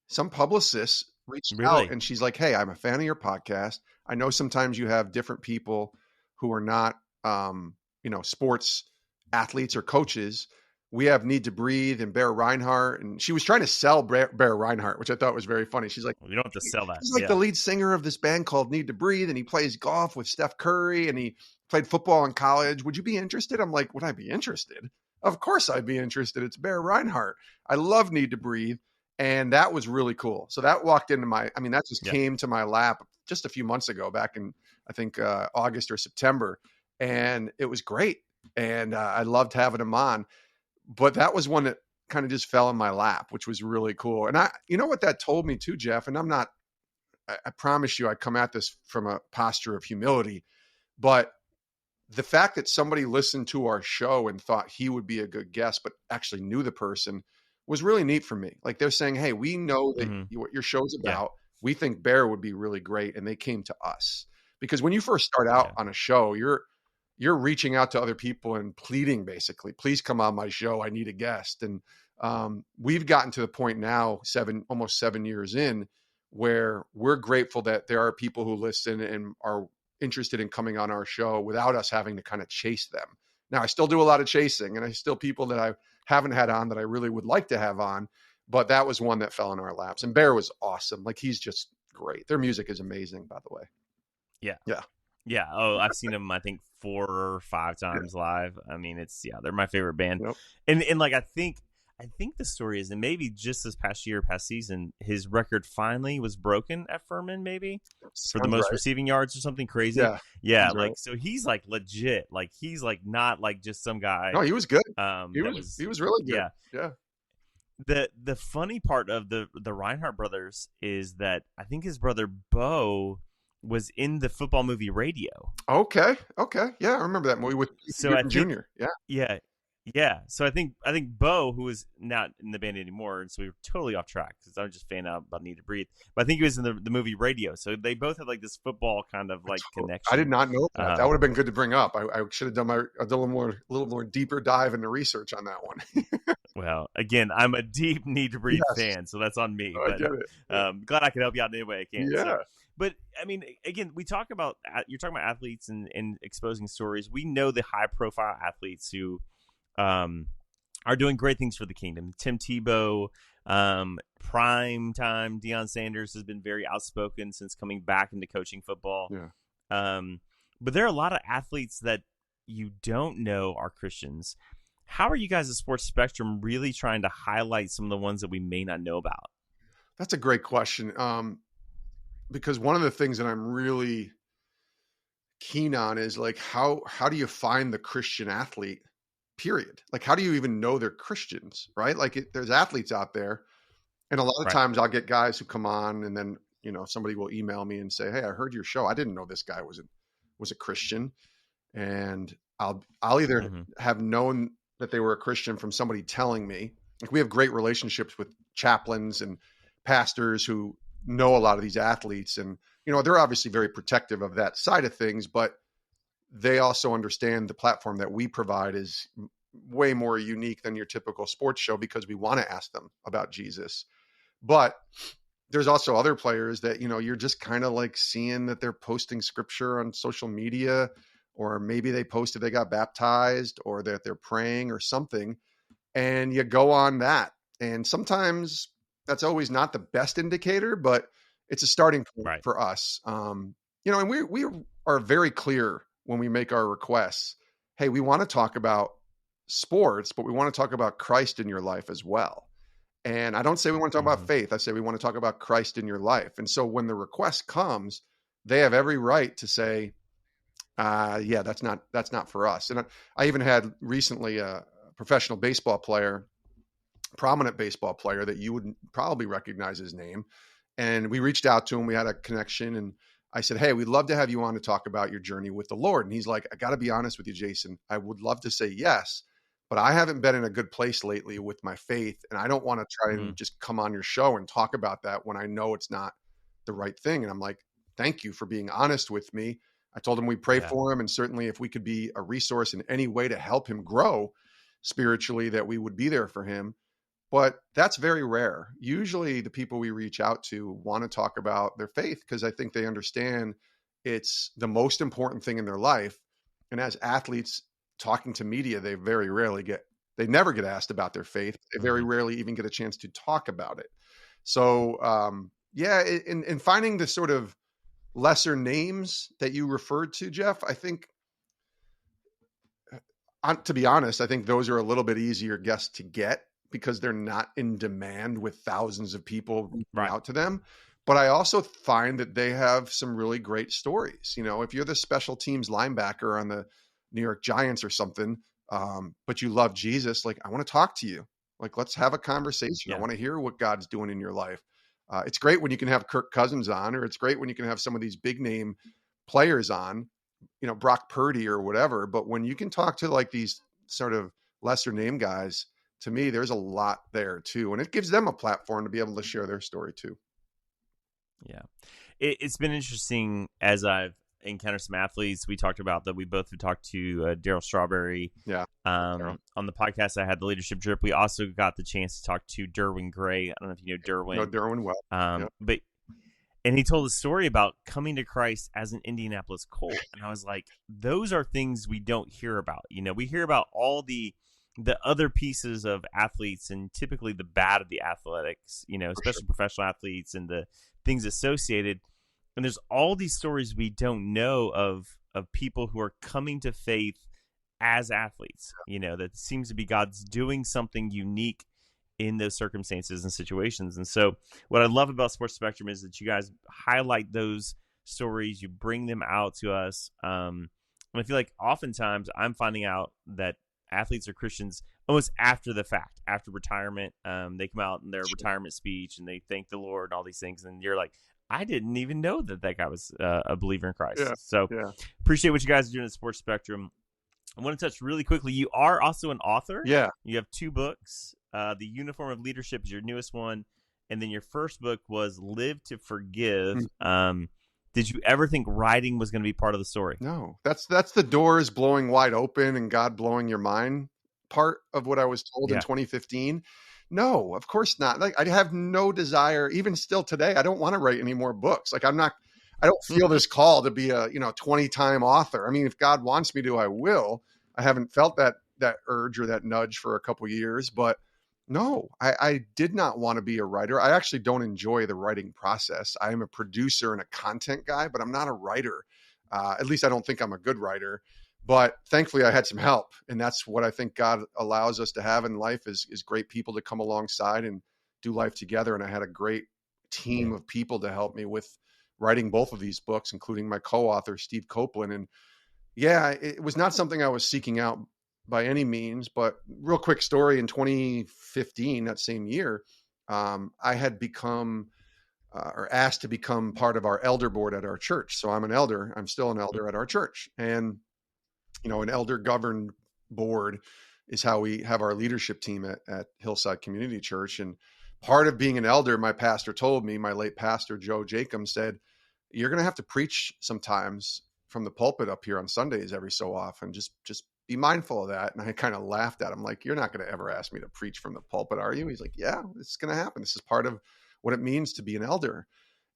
Some publicists reached out and she's like, hey, I'm a fan of your podcast. I know sometimes you have different people who are not, sports athletes or coaches. We have Need to Breathe and Bear Reinhardt. And she was trying to sell Bear Reinhardt, which I thought was very funny. She's like, you don't have to sell that. He's like the lead singer of this band called Need to Breathe. And he plays golf with Steph Curry and he played football in college. Would you be interested? I'm like, would I be interested? Of course I'd be interested. It's Bear Reinhardt. I love Need to Breathe. And that was really cool. So that walked into that just came to my lap just a few months ago, back in, I think, August or September. And it was great. And I loved having him on. But that was one that kind of just fell in my lap, which was really cool. And you know what that told me too, Jeff, and I promise you, I come at this from a posture of humility, but the fact that somebody listened to our show and thought he would be a good guest, but actually knew the person, was really neat for me. Like, they're saying, hey, we know that what your show's about. We think Bear would be really great. And they came to us, because when you first start out on a show, you're reaching out to other people and pleading, basically, please come on my show. I need a guest. And we've gotten to the point now, almost 7 years in, where we're grateful that there are people who listen and are interested in coming on our show without us having to kind of chase them. Now, I still do a lot of chasing, and I still people that I haven't had on that I really would like to have on, but that was one that fell in our laps. And Bear was awesome. Like, he's just great. Their music is amazing, by the way. Yeah. Yeah. Yeah. Oh, I've seen them, I think 4 or 5 times live. I mean, they're my favorite band. Yep. And like, I think the story is that maybe just this past season, his record finally was broken at Furman, maybe for the most receiving yards or something crazy. Yeah. Like, right. So he's like legit. Like, he's like not like just some guy. No, he was good. He was really good. Yeah. The funny part of the Reinhardt brothers is that I think his brother Bo was in the football movie Radio. Okay. Yeah, I remember that movie with Jr. Yeah. So I think Bo, who is not in the band anymore, and so we were totally off track because I was just fan out about Need to Breathe. But I think he was in the movie Radio. So they both had like this football kind of like connection. I did not know that. That would have been good to bring up. I should have done a little more deeper dive into research on that one. Well, again, I'm a deep Need to Breathe fan, so that's on me. I get it. Glad I could help you out in any way I can. Yeah. So. But I mean, again, you're talking about athletes and exposing stories. We know the high profile athletes who are doing great things for the kingdom. Tim Tebow, prime time Deion Sanders has been very outspoken since coming back into coaching football. Yeah. But there are a lot of athletes that you don't know are Christians. How are you guys at Sports Spectrum really trying to highlight some of the ones that we may not know about? That's a great question. Because one of the things that I'm really keen on is like, how do you find the Christian athlete, period? Like, how do you even know they're Christians, right? Like, there's athletes out there, and a lot of times I'll get guys who come on, and then, somebody will email me and say, hey, I heard your show. I didn't know this guy was a Christian. And I'll either have known that they were a Christian from somebody telling me. Like, we have great relationships with chaplains and pastors who know a lot of these athletes, and they're obviously very protective of that side of things, but they also understand the platform that we provide is way more unique than your typical sports show, because we want to ask them about Jesus. But there's also other players that you're just kind of like seeing that they're posting scripture on social media, or maybe they posted they got baptized, or that they're praying or something, and you go on that. And sometimes that's always not the best indicator, but it's a starting point for us. And we are very clear when we make our requests. Hey, we want to talk about sports, but we want to talk about Christ in your life as well. And I don't say we want to talk about faith. I say we want to talk about Christ in your life. And so when the request comes, they have every right to say, yeah, that's not for us. And I even had recently a professional baseball player, prominent baseball player that you would probably recognize his name. And we reached out to him. We had a connection, and I said, hey, we'd love to have you on to talk about your journey with the Lord. And he's like, I got to be honest with you, Jason, I would love to say yes, but I haven't been in a good place lately with my faith. And I don't want to try and just come on your show and talk about that when I know it's not the right thing. And I'm like, thank you for being honest with me. I told him we pray for him. And certainly if we could be a resource in any way to help him grow spiritually, that we would be there for him. But that's very rare. Usually the people we reach out to want to talk about their faith, because I think they understand it's the most important thing in their life. And as athletes talking to media, they never get asked about their faith. They very rarely even get a chance to talk about it. So in finding the sort of lesser names that you referred to, Jeff, I think, to be honest, I think those are a little bit easier guests to get, because they're not in demand with thousands of people reaching out to them. But I also find that they have some really great stories. If you're the special teams linebacker on the New York Giants or something, but you love Jesus, like, I want to talk to you. Like, let's have a conversation. I Yeah. want to hear what God's doing in your life. It's great when you can have Kirk Cousins on, or it's great when you can have some of these big name players on, Brock Purdy or whatever. But when you can talk to like these sort of lesser name guys, to me, there's a lot there too. And it gives them a platform to be able to share their story too. Yeah. It's been interesting as I've encountered some athletes. We talked about that. We both have talked to Daryl Strawberry. Yeah. On the podcast, I had the Leadership Drip. We also got the chance to talk to Derwin Gray. I don't know if you know Derwin. No, Derwin well. And he told a story about coming to Christ as an Indianapolis Colt. And I was like, those are things we don't hear about. We hear about all the other pieces of athletes and typically the bad of the athletics, especially professional athletes and the things associated. And there's all these stories we don't know of people who are coming to faith as athletes, that seems to be God's doing something unique in those circumstances and situations. And so what I love about Sports Spectrum is that you guys highlight those stories, you bring them out to us. And I feel like oftentimes I'm finding out that athletes are Christians almost after the fact, after retirement. They come out in their retirement speech and they thank the Lord and all these things. And you're like, I didn't even know that guy was a believer in Christ. Yeah, so appreciate what you guys are doing at Sports Spectrum. I want to touch really quickly. You are also an author. Yeah. You have 2 books. The Uniform of Leadership is your newest one. And then your first book was Live to Forgive. Did you ever think writing was going to be part of the story? No, that's the doors blowing wide open and God blowing your mind part of what I was told in 2015. No, of course not. Like, I have no desire, even still today, I don't want to write any more books. Like, I don't feel this call to be a, 20-time author. I mean, if God wants me to, I will. I haven't felt that urge or that nudge for a couple years, but no, I did not want to be a writer. I actually don't enjoy the writing process. I am a producer and a content guy, but I'm not a writer. At least I don't think I'm a good writer. But thankfully, I had some help. And that's what I think God allows us to have in life is great people to come alongside and do life together. And I had a great team of people to help me with writing both of these books, including my co-author, Steve Copeland. And it was not something I was seeking out by any means, but real quick story, in 2015, that same year, I had become or asked to become part of our elder board at our church. So I'm an elder. I'm still an elder at our church. And, an elder governed board is how we have our leadership team at Hillside Community Church. And part of being an elder, my pastor told me, my late pastor, Joe Jacob, said, you're going to have to preach sometimes from the pulpit up here on Sundays every so often. Just be mindful of that. And I kind of laughed at him, like, you're not going to ever ask me to preach from the pulpit, are you? He's like, yeah, it's going to happen. This is part of what it means to be an elder.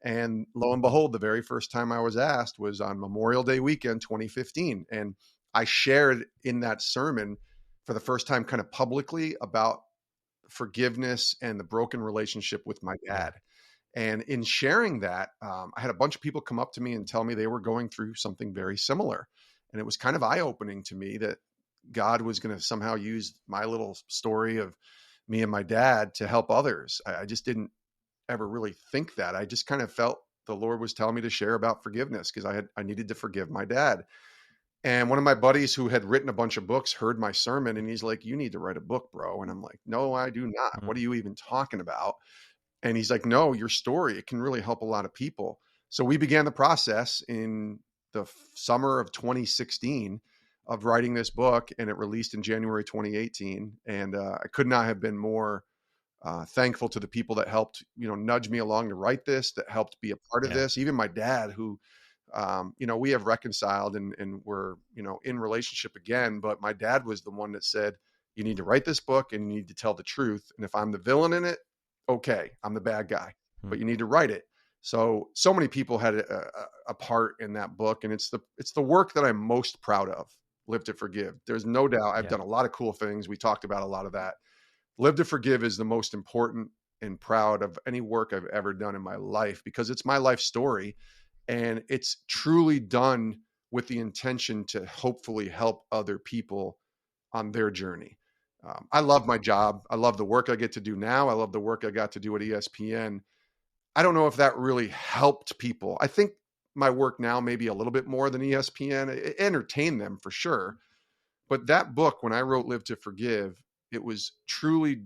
And lo and behold, the very first time I was asked was on Memorial Day weekend, 2015. And I shared in that sermon for the first time kind of publicly about forgiveness and the broken relationship with my dad. And in sharing that, I had a bunch of people come up to me and tell me they were going through something very similar. And it was kind of eye-opening to me that God was going to somehow use my little story of me and my dad to help others. I just didn't ever really think that. I just kind of felt the Lord was telling me to share about forgiveness because I needed to forgive my dad. And one of my buddies who had written a bunch of books heard my sermon and he's like, you need to write a book, bro. And I'm like, no, I do not. What are you even talking about? And he's like, no, your story, it can really help a lot of people. So we began the process in the summer of 2016 of writing this book, and it released in January 2018. And I could not have been more thankful to the people that helped, nudge me along to write this, that helped be a part of this. Even my dad, who, we have reconciled and we're, in relationship again. But my dad was the one that said, you need to write this book and you need to tell the truth. And if I'm the villain in it, okay, I'm the bad guy, but you need to write it. So many people had a part in that book, and it's the work that I'm most proud of. Live to Forgive. There's no doubt I've done a lot of cool things. We talked about a lot of that. Live to Forgive is the most important and proud of any work I've ever done in my life because it's my life story, and it's truly done with the intention to hopefully help other people on their journey. I love my job. I love the work I get to do now. I love the work I got to do at ESPN. I don't know if that really helped people. I think my work now maybe a little bit more than ESPN. It entertained them for sure. But that book, when I wrote Live to Forgive, it was truly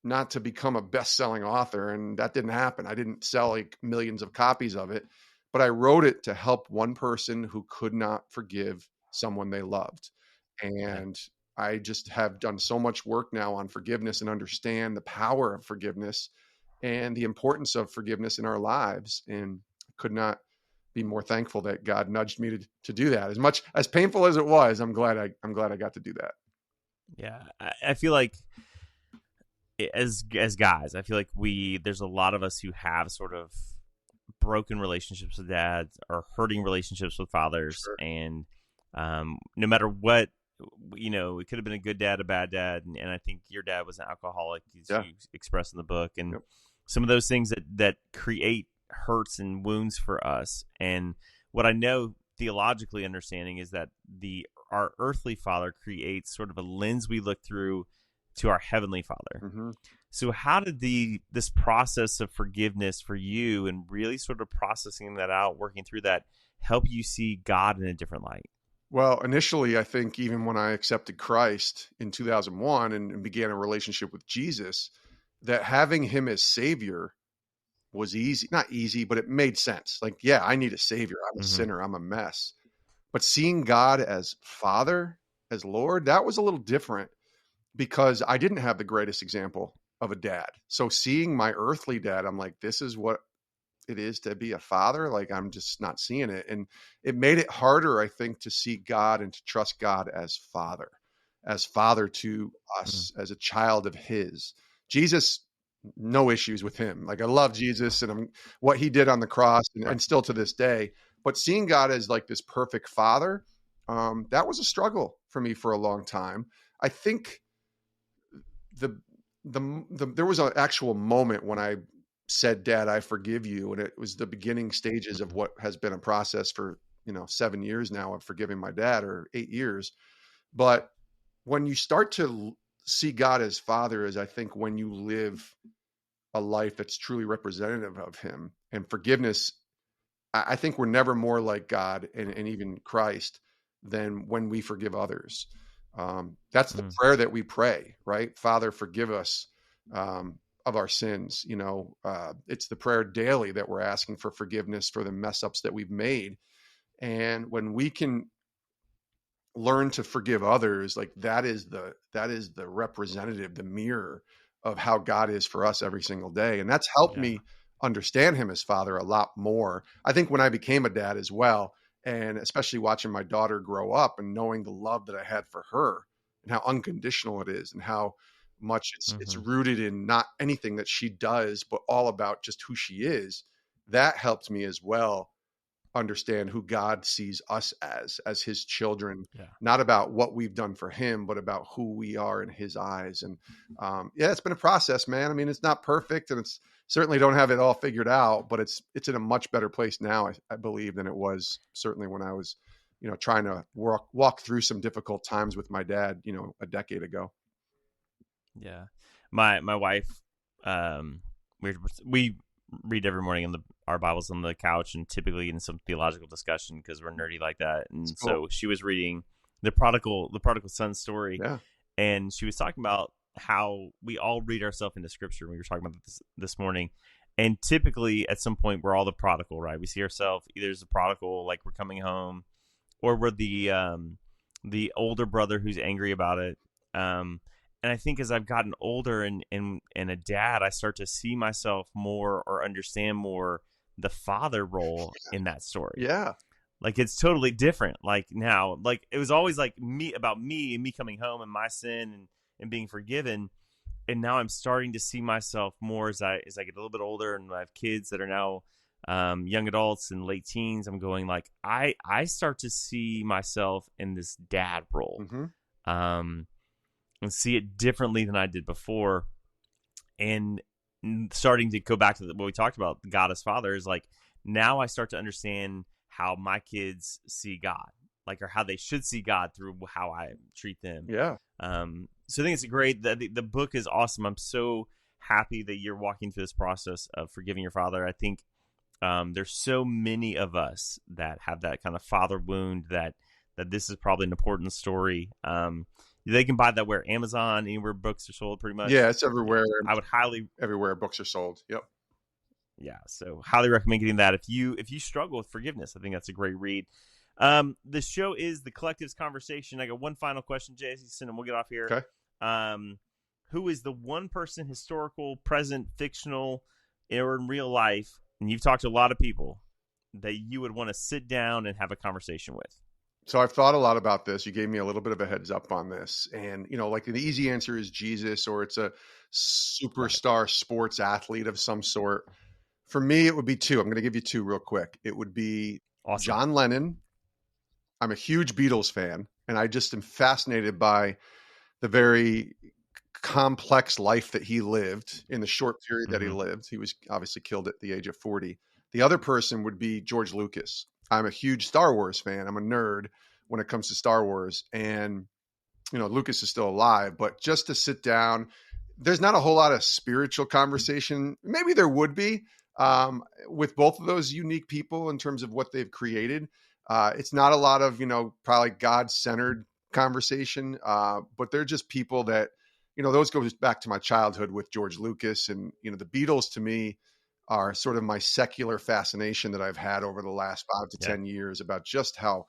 not to become a best-selling author, and that didn't happen. I didn't sell like millions of copies of it, but I wrote it to help one person who could not forgive someone they loved. Yeah. And I just have done so much work now on forgiveness and understand the power of forgiveness and the importance of forgiveness in our lives. And could not be more thankful that God nudged me to do that. As much as painful as it was, I'm glad I got to do that. Yeah. I feel like as guys, I feel like there's a lot of us who have sort of broken relationships with dads or hurting relationships with fathers. Sure. And no matter what, it could have been a good dad, a bad dad. And I think your dad was an alcoholic, as you expressed in the book. And some of those things that create hurts and wounds for us. And what I know theologically understanding is that our earthly father creates sort of a lens we look through to our heavenly Father. Mm-hmm. So how did this process of forgiveness for you and really sort of processing that out, working through that, help you see God in a different light? Well, initially, I think even when I accepted Christ in 2001 and began a relationship with Jesus, that having him as Savior was easy. Not easy, but it made sense. Like, yeah, I need a Savior. I'm a sinner. I'm a mess. But seeing God as Father, as Lord, that was a little different, because I didn't have the greatest example of a dad. So seeing my earthly dad, I'm like, this is what it is to be a father. Like, I'm just not seeing it. And it made it harder, I think, to see God and to trust God as father to us, as a child of his. Jesus, no issues with him. Like, I love Jesus and what he did on the cross and still to this day, but seeing God as like this perfect father, that was a struggle for me for a long time. I think there was an actual moment when I said, Dad, I forgive you. And it was the beginning stages of what has been a process for, 7 years now of forgiving my dad, or 8 years. But when you start to see God as Father, is I think when you live a life that's truly representative of him. And forgiveness, I think we're never more like God and even Christ than when we forgive others. That's the prayer that we pray, right? Father, forgive us of our sins. It's the prayer daily that we're asking for forgiveness for the mess ups that we've made. And when we can learn to forgive others, like that is the representative, the mirror of how God is for us every single day. And that's helped me understand him as Father a lot more. I think when I became a dad as well, and especially watching my daughter grow up and knowing the love that I had for her and how unconditional it is and how much it's rooted in not anything that she does, but all about just who she is, that helped me as well understand who God sees us as his children, not about what we've done for him, but about who we are in his eyes. And it's been a process, man. I mean, it's not perfect, and it's certainly don't have it all figured out, but it's in a much better place now, I believe, than it was certainly when I was, trying to walk through some difficult times with my dad, a decade ago. Yeah. My wife, we read every morning in our Bibles on the couch, and typically in some theological discussion because we're nerdy like that. And so she was reading the prodigal son story, and she was talking about how we all read ourselves into Scripture. We were talking about this morning, and typically at some point we're all the prodigal, right? We see ourselves either as the prodigal, like we're coming home, or we're the older brother who's angry about it. And I think as I've gotten older and a dad, I start to see myself more or understand more the father role in that story. Yeah. Like, it's totally different. Like, now, like, it was always like about me and me coming home and my sin and being forgiven. And now I'm starting to see myself more as I get a little bit older and I have kids that are now young adults and late teens. I'm going like, I start to see myself in this dad role. And see it differently than I did before. And starting to go back to what we talked about, God as Father, is like, now I start to understand how my kids see God, like, or how they should see God through how I treat them. Yeah. So I think it's great. The book is awesome. I'm so happy that you're walking through this process of forgiving your father. I think there's so many of us that have that kind of father wound that this is probably an important story. They can buy that where Amazon, anywhere books are sold, pretty much. Yeah, it's everywhere. I would highly everywhere books are sold. Yep. Yeah, so highly recommend getting that. If you struggle with forgiveness, I think that's a great read. The show is The Collective's Conversation. I got one final question, Jason, and we'll get off here. Okay. Who is the one person, historical, present, fictional, or in real life, and you've talked to a lot of people, that you would want to sit down and have a conversation with? So I've thought a lot about this. You gave me a little bit of a heads up on this. And, like the easy answer is Jesus, or it's a superstar sports athlete of some sort. For me, it would be two. I'm going to give you two real quick. It would be awesome. John Lennon. I'm a huge Beatles fan, and I just am fascinated by the very complex life that he lived in the short period that he lived. He was obviously killed at the age of 40. The other person would be George Lucas. I'm a huge Star Wars fan. I'm a nerd when it comes to Star Wars. And, Lucas is still alive, but just to sit down, there's not a whole lot of spiritual conversation. Maybe there would be with both of those unique people in terms of what they've created. It's not a lot of, probably God-centered conversation, but they're just people that, those go back to my childhood with George Lucas. And, the Beatles to me are sort of my secular fascination that I've had over the last 5 to 10 years about just how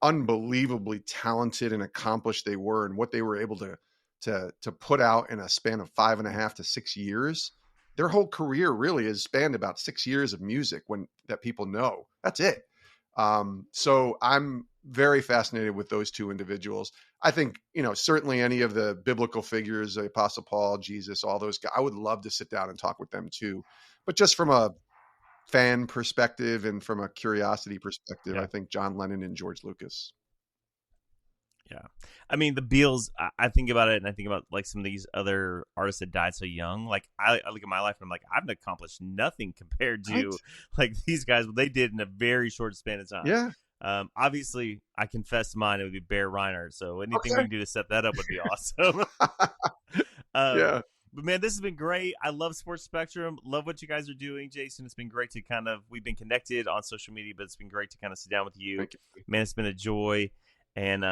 unbelievably talented and accomplished they were and what they were able to put out in a span of 5.5 to 6 years. Their whole career really has spanned about 6 years of music that people know. That's it. So I'm very fascinated with those two individuals. I think, certainly any of the biblical figures, the Apostle Paul, Jesus, all those guys, I would love to sit down and talk with them too. But just from a fan perspective and from a curiosity perspective, I think John Lennon and George Lucas. Yeah. I mean, the Beatles, I think about it and I think about like some of these other artists that died so young. Like I look at my life and I'm like, I've accomplished nothing compared to like these guys, what they did in a very short span of time. Yeah. Obviously I confess mine, it would be Bear Reinhardt. So anything we can do to set that up would be awesome. Yeah. But man, this has been great. I love Sports Spectrum. Love what you guys are doing, Jason. It's been great to we've been connected on social media, but it's been great to kind of sit down with you. Thank you. Man, it's been a joy. And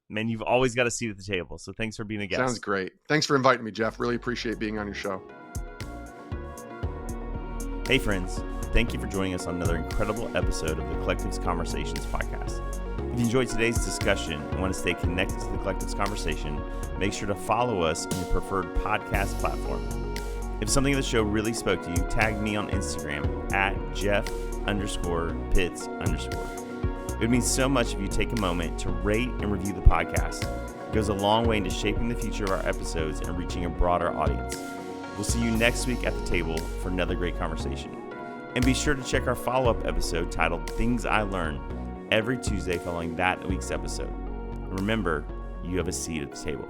man, you've always got a seat at the table. So thanks for being a guest. Sounds great. Thanks for inviting me, Jeff. Really appreciate being on your show. Hey friends, thank you for joining us on another incredible episode of the Collective's Conversations podcast. If you enjoyed today's discussion and want to stay connected to the Collective's Conversation, make sure to follow us on your preferred podcast platform. If something in the show really spoke to you, tag me on Instagram at Jeff_Pitts_. It would mean so much if you take a moment to rate and review the podcast. It goes a long way into shaping the future of our episodes and reaching a broader audience. We'll see you next week at the table for another great conversation. And be sure to check our follow-up episode titled Things I Learned every Tuesday following that week's episode. And remember, you have a seat at the table.